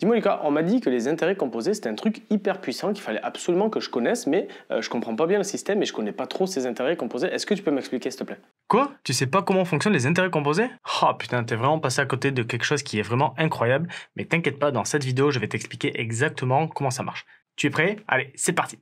Dis-moi Lucas, on m'a dit que les intérêts composés c'était un truc hyper puissant qu'il fallait absolument que je connaisse, mais je comprends pas bien le système et je connais pas trop ces intérêts composés. Est-ce que tu peux m'expliquer s'il te plaît? Quoi? Tu sais pas comment fonctionnent les intérêts composés? Oh putain, t'es vraiment passé à côté de quelque chose qui est vraiment incroyable, mais t'inquiète pas, dans cette vidéo, je vais t'expliquer exactement comment ça marche. Tu es prêt? Allez, c'est parti!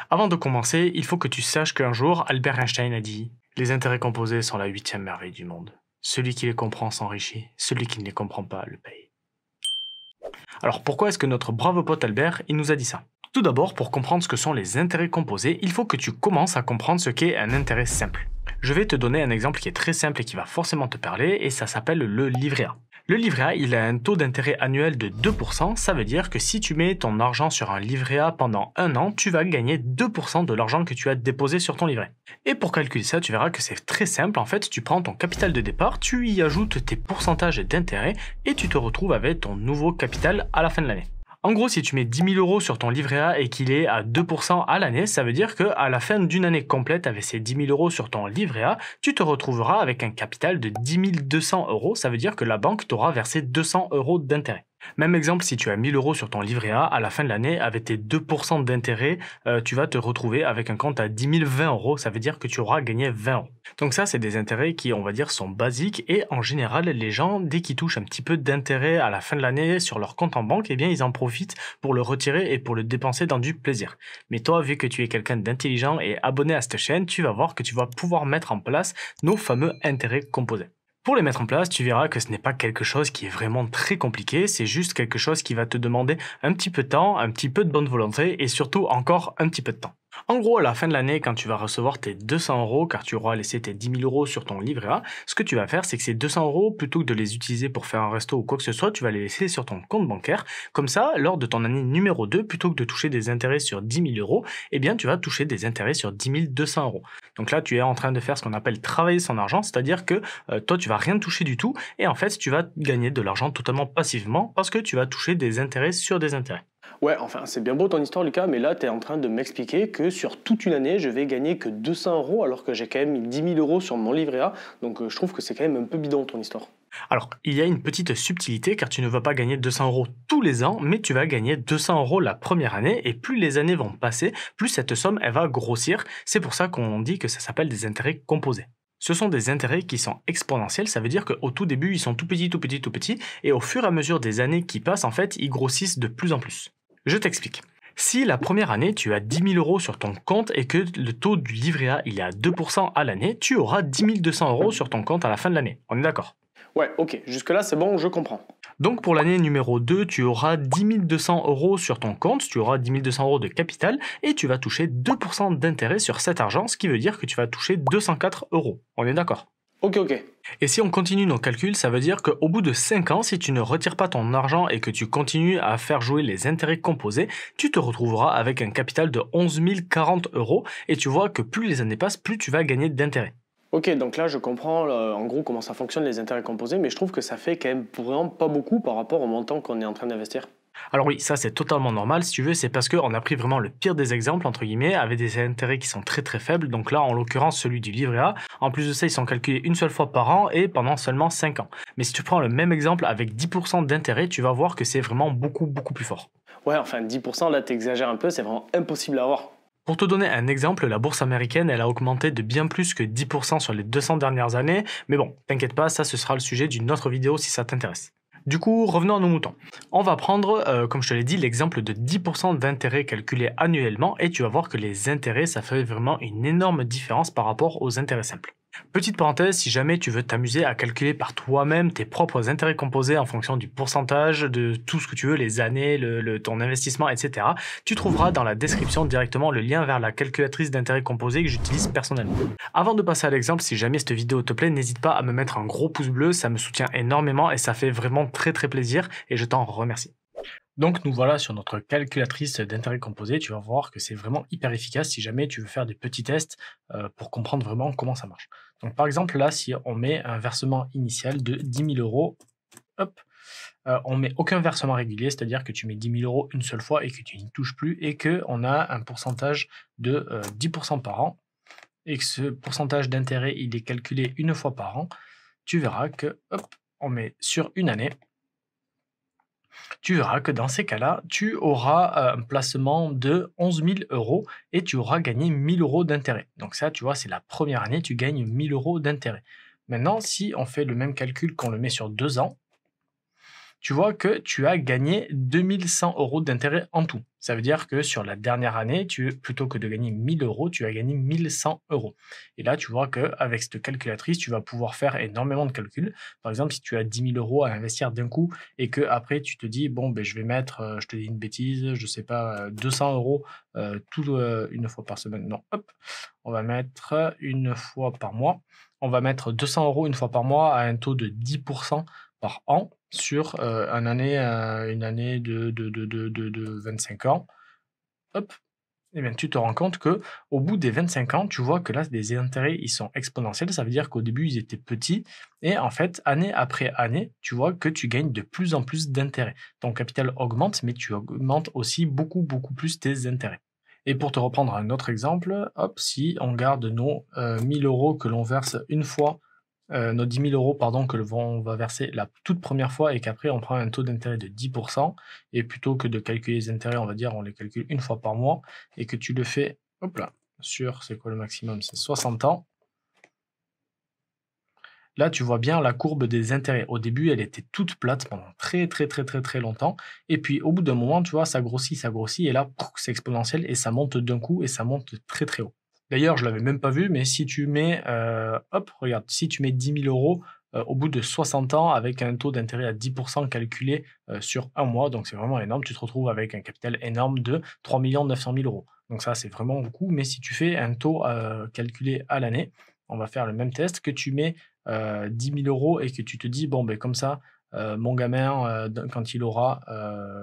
Avant de commencer, il faut que tu saches qu'un jour, Albert Einstein a dit « Les intérêts composés sont la 8e merveille du monde. Celui qui les comprend s'enrichit, celui qui ne les comprend pas le paye. » Alors pourquoi est-ce que notre brave pote Albert, il nous a dit ça? Tout d'abord, pour comprendre ce que sont les intérêts composés, il faut que tu commences à comprendre ce qu'est un intérêt simple. Je vais te donner un exemple qui est très simple et qui va forcément te parler, et ça s'appelle le livret A. Le livret A, il a un taux d'intérêt annuel de 2%, ça veut dire que si tu mets ton argent sur un livret A pendant un an, tu vas gagner 2% de l'argent que tu as déposé sur ton livret. Et pour calculer ça, tu verras que c'est très simple, en fait, tu prends ton capital de départ, tu y ajoutes tes pourcentages d'intérêt, et tu te retrouves avec ton nouveau capital à la fin de l'année. En gros, si tu mets 10 000 € sur ton livret A et qu'il est à 2% à l'année, ça veut dire qu'à la fin d'une année complète, avec ces 10 000 € sur ton livret A, tu te retrouveras avec un capital de 10 200 €. Ça veut dire que la banque t'aura versé 200 € d'intérêt. Même exemple, si tu as 1000 € sur ton livret A, à la fin de l'année, avec tes 2% d'intérêt, tu vas te retrouver avec un compte à 10 020 €. Ça veut dire que tu auras gagné 20 €. Donc ça, c'est des intérêts qui, on va dire, sont basiques et en général, les gens, dès qu'ils touchent un petit peu d'intérêt à la fin de l'année sur leur compte en banque, eh bien, ils en profitent pour le retirer et pour le dépenser dans du plaisir. Mais toi, vu que tu es quelqu'un d'intelligent et abonné à cette chaîne, tu vas voir que tu vas pouvoir mettre en place nos fameux intérêts composés. Pour les mettre en place, tu verras que ce n'est pas quelque chose qui est vraiment très compliqué, c'est juste quelque chose qui va te demander un petit peu de temps, un petit peu de bonne volonté et surtout encore un petit peu de temps. En gros, à la fin de l'année, quand tu vas recevoir tes 200 € car tu auras laissé tes 10 000 € sur ton livret A, ce que tu vas faire, c'est que ces 200 €, plutôt que de les utiliser pour faire un resto ou quoi que ce soit, tu vas les laisser sur ton compte bancaire. Comme ça, lors de ton année numéro 2, plutôt que de toucher des intérêts sur 10 000 €, eh bien, tu vas toucher des intérêts sur 10 200 €. Donc là, tu es en train de faire ce qu'on appelle travailler son argent, c'est-à-dire que toi, tu vas rien toucher du tout et en fait, tu vas gagner de l'argent totalement passivement parce que tu vas toucher des intérêts sur des intérêts. Ouais, enfin c'est bien beau ton histoire Lucas, mais là tu es en train de m'expliquer que sur toute une année je vais gagner que 200 € alors que j'ai quand même mis 10 000 € sur mon livret A, donc je trouve que c'est quand même un peu bidon ton histoire. Alors, il y a une petite subtilité car tu ne vas pas gagner 200 € tous les ans, mais tu vas gagner 200 € la première année et plus les années vont passer, plus cette somme elle va grossir. C'est pour ça qu'on dit que ça s'appelle des intérêts composés. Ce sont des intérêts qui sont exponentiels, ça veut dire qu'au tout début ils sont tout petits, tout petits, tout petits, et au fur et à mesure des années qui passent, en fait, ils grossissent de plus en plus. Je t'explique. Si la première année, tu as 10 000 € sur ton compte et que le taux du livret A il est à 2% à l'année, tu auras 10 200 € sur ton compte à la fin de l'année. On est d'accord? Ouais, ok, jusque-là c'est bon, je comprends. Donc pour l'année numéro 2, tu auras 10 200 € sur ton compte, tu auras 10 200 € de capital et tu vas toucher 2% d'intérêt sur cet argent, ce qui veut dire que tu vas toucher 204 €. On est d'accord? Ok, ok. Et si on continue nos calculs, ça veut dire qu'au bout de 5 ans, si tu ne retires pas ton argent et que tu continues à faire jouer les intérêts composés, tu te retrouveras avec un capital de 11 040 € et tu vois que plus les années passent, plus tu vas gagner d'intérêt. Ok, donc là je comprends en gros comment ça fonctionne les intérêts composés, mais je trouve que ça fait quand même vraiment pas beaucoup par rapport au montant qu'on est en train d'investir. Alors oui, ça c'est totalement normal, si tu veux, c'est parce qu'on a pris vraiment le pire des exemples, entre guillemets, avec des intérêts qui sont très très faibles, donc là en l'occurrence celui du livret A, en plus de ça ils sont calculés une seule fois par an et pendant seulement 5 ans. Mais si tu prends le même exemple avec 10% d'intérêt, tu vas voir que c'est vraiment beaucoup plus fort. Ouais, enfin 10% là t'exagères un peu, c'est vraiment impossible à avoir. Pour te donner un exemple, la bourse américaine, elle a augmenté de bien plus que 10% sur les 200 dernières années, mais bon, t'inquiète pas, ça ce sera le sujet d'une autre vidéo si ça t'intéresse. Du coup, revenons à nos moutons. On va prendre, comme je te l'ai dit, l'exemple de 10% d'intérêt calculé annuellement et tu vas voir que les intérêts, ça fait vraiment une énorme différence par rapport aux intérêts simples. Petite parenthèse, si jamais tu veux t'amuser à calculer par toi-même tes propres intérêts composés en fonction du pourcentage, de tout ce que tu veux, les années, ton investissement, etc., tu trouveras dans la description directement le lien vers la calculatrice d'intérêts composés que j'utilise personnellement. Avant de passer à l'exemple, si jamais cette vidéo te plaît, n'hésite pas à me mettre un gros pouce bleu, ça me soutient énormément et ça fait vraiment très plaisir et je t'en remercie. Donc nous voilà sur notre calculatrice d'intérêts composés, tu vas voir que c'est vraiment hyper efficace si jamais tu veux faire des petits tests pour comprendre vraiment comment ça marche. Donc par exemple là, si on met un versement initial de 10 000 €, hop, on met aucun versement régulier, c'est-à-dire que tu mets 10 000 € une seule fois et que tu n'y touches plus et qu'on a un pourcentage de 10% par an et que ce pourcentage d'intérêt il est calculé une fois par an, tu verras que hop, on met sur une année, Tu verras que dans ces cas-là, tu auras un placement de 11 000 euros et tu auras gagné 1 000 euros d'intérêt. Donc ça, tu vois, c'est la première année, tu gagnes 1 000 euros d'intérêt. Maintenant, si on fait le même calcul qu'on le met sur 2 ans, tu vois que tu as gagné 2 100 euros d'intérêt en tout. Ça veut dire que sur la dernière année, plutôt que de gagner 1 000 euros, tu as gagné 1 100 euros. Et là, tu vois qu'avec cette calculatrice, tu vas pouvoir faire énormément de calculs. Par exemple, si tu as 10 000 euros à investir d'un coup et que après tu te dis, bon, ben, je vais mettre, je te dis une bêtise, je sais pas, 200 euros une fois par semaine. Non, hop, on va mettre une fois par mois. On va mettre 200 euros une fois par mois à un taux de 10% par an sur une année de 25 ans. Hop, et bien tu te rends compte que au bout des 25 ans, tu vois que là, les intérêts, ils sont exponentiels. Ça veut dire qu'au début, ils étaient petits. Et en fait, année après année, tu vois que tu gagnes de plus en plus d'intérêts. Ton capital augmente, mais tu augmentes aussi beaucoup, beaucoup plus tes intérêts. Et pour te reprendre un autre exemple, hop, si on garde nos 1000 euros que l'on verse une fois, nos 10 000 euros pardon, on va verser la toute première fois et qu'après on prend un taux d'intérêt de 10%, et plutôt que de calculer les intérêts, on va dire on les calcule une fois par mois, et que tu le fais, hop là, sur, c'est quoi le maximum? C'est 60 ans. Là, tu vois bien la courbe des intérêts. Au début, elle était toute plate pendant très, très, très, très, très longtemps. Et puis, au bout d'un moment, tu vois, ça grossit. Et là, c'est exponentiel et ça monte d'un coup et ça monte très, très haut. D'ailleurs, je ne l'avais même pas vu, mais si tu mets, hop, regarde, si tu mets 10 000 euros au bout de 60 ans avec un taux d'intérêt à 10% calculé sur un mois, donc c'est vraiment énorme, tu te retrouves avec un capital énorme de 3 900 000 euros. Donc ça, c'est vraiment beaucoup. Mais si tu fais un taux calculé à l'année, on va faire le même test, que tu mets 10 000 euros et que tu te dis, bon, ben comme ça, mon gamin, quand il aura,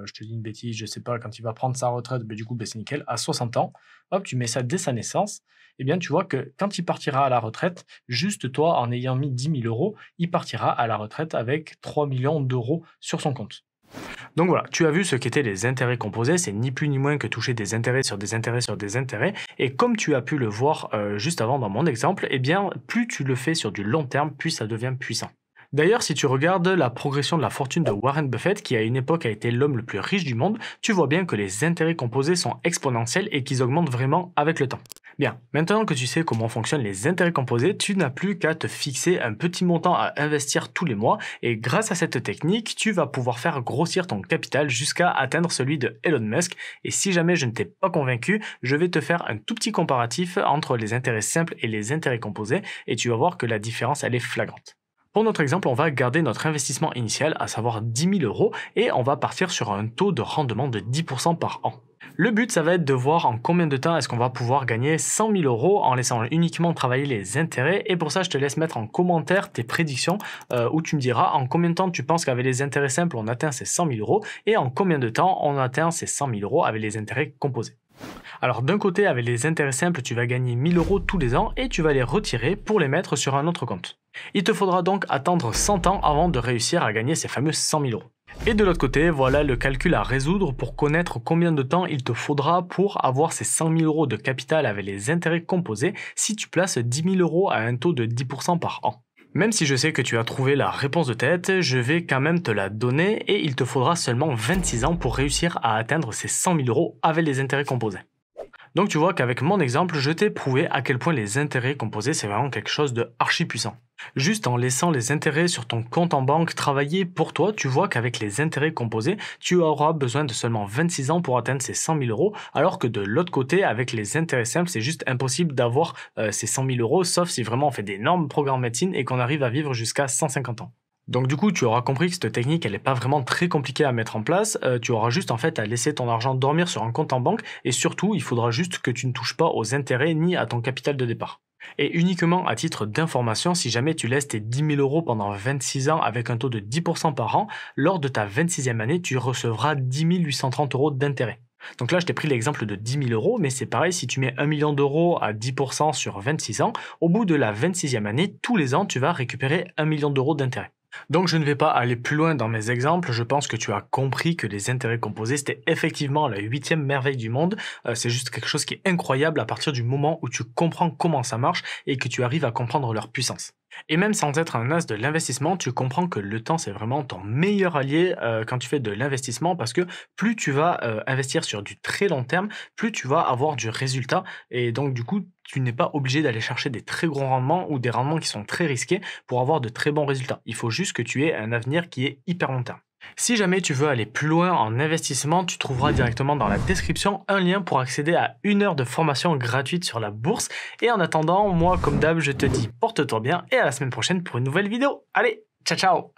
je te dis une bêtise, je sais pas, quand il va prendre sa retraite, ben, du coup, ben, c'est nickel, à 60 ans, hop, tu mets ça dès sa naissance, et bien tu vois que quand il partira à la retraite, juste toi, en ayant mis 10 000 euros, il partira à la retraite avec 3 millions d'euros sur son compte. Donc voilà, tu as vu ce qu'étaient les intérêts composés, c'est ni plus ni moins que toucher des intérêts sur des intérêts sur des intérêts, et comme tu as pu le voir juste avant dans mon exemple, eh bien plus tu le fais sur du long terme, plus ça devient puissant. D'ailleurs, si tu regardes la progression de la fortune de Warren Buffett, qui à une époque a été l'homme le plus riche du monde, tu vois bien que les intérêts composés sont exponentiels et qu'ils augmentent vraiment avec le temps. Bien, maintenant que tu sais comment fonctionnent les intérêts composés, tu n'as plus qu'à te fixer un petit montant à investir tous les mois, et grâce à cette technique, tu vas pouvoir faire grossir ton capital jusqu'à atteindre celui de Elon Musk. Et si jamais je ne t'ai pas convaincu, je vais te faire un tout petit comparatif entre les intérêts simples et les intérêts composés, et tu vas voir que la différence, elle est flagrante. Pour notre exemple, on va garder notre investissement initial, à savoir 10 000 euros, et on va partir sur un taux de rendement de 10% par an. Le but, ça va être de voir en combien de temps est-ce qu'on va pouvoir gagner 100 000 euros en laissant uniquement travailler les intérêts. Et pour ça, je te laisse mettre en commentaire tes prédictions où tu me diras en combien de temps tu penses qu'avec les intérêts simples, on atteint ces 100 000 euros et en combien de temps on atteint ces 100 000 euros avec les intérêts composés. Alors d'un côté, avec les intérêts simples, tu vas gagner 1 000 euros tous les ans et tu vas les retirer pour les mettre sur un autre compte. Il te faudra donc attendre 100 ans avant de réussir à gagner ces fameux 100 000 euros. Et de l'autre côté, voilà le calcul à résoudre pour connaître combien de temps il te faudra pour avoir ces 100 000 euros de capital avec les intérêts composés si tu places 10 000 euros à un taux de 10% par an. Même si je sais que tu as trouvé la réponse de tête, je vais quand même te la donner et il te faudra seulement 26 ans pour réussir à atteindre ces 100 000 euros avec les intérêts composés. Donc tu vois qu'avec mon exemple, je t'ai prouvé à quel point les intérêts composés, c'est vraiment quelque chose de archi puissant. Juste en laissant les intérêts sur ton compte en banque travailler pour toi, tu vois qu'avec les intérêts composés, tu auras besoin de seulement 26 ans pour atteindre ces 100 000 euros, alors que de l'autre côté, avec les intérêts simples, c'est juste impossible d'avoir ces 100 000 euros, sauf si vraiment on fait d'énormes programmes en médecine et qu'on arrive à vivre jusqu'à 150 ans. Donc du coup, tu auras compris que cette technique, elle n'est pas vraiment très compliquée à mettre en place. Tu auras juste en fait à laisser ton argent dormir sur un compte en banque et surtout, il faudra juste que tu ne touches pas aux intérêts ni à ton capital de départ. Et uniquement à titre d'information, si jamais tu laisses tes 10 000 euros pendant 26 ans avec un taux de 10% par an, lors de ta 26e année, tu recevras 10 830 euros d'intérêt. Donc là, je t'ai pris l'exemple de 10 000 euros, mais c'est pareil, si tu mets 1 million d'euros à 10% sur 26 ans, au bout de la 26e année, tous les ans, tu vas récupérer 1 million d'euros d'intérêt. Donc je ne vais pas aller plus loin dans mes exemples, je pense que tu as compris que les intérêts composés c'était effectivement la 8e merveille du monde, c'est juste quelque chose qui est incroyable à partir du moment où tu comprends comment ça marche et que tu arrives à comprendre leur puissance. Et même sans être un as de l'investissement, tu comprends que le temps, c'est vraiment ton meilleur allié quand tu fais de l'investissement parce que plus tu vas investir sur du très long terme, plus tu vas avoir du résultat. Et donc, du coup, tu n'es pas obligé d'aller chercher des très gros rendements ou des rendements qui sont très risqués pour avoir de très bons résultats. Il faut juste que tu aies un avenir qui est hyper long terme. Si jamais tu veux aller plus loin en investissement, tu trouveras directement dans la description un lien pour accéder à 1 heure de formation gratuite sur la bourse. Et en attendant, moi comme d'hab, je te dis porte-toi bien et à la semaine prochaine pour une nouvelle vidéo. Allez, ciao ciao!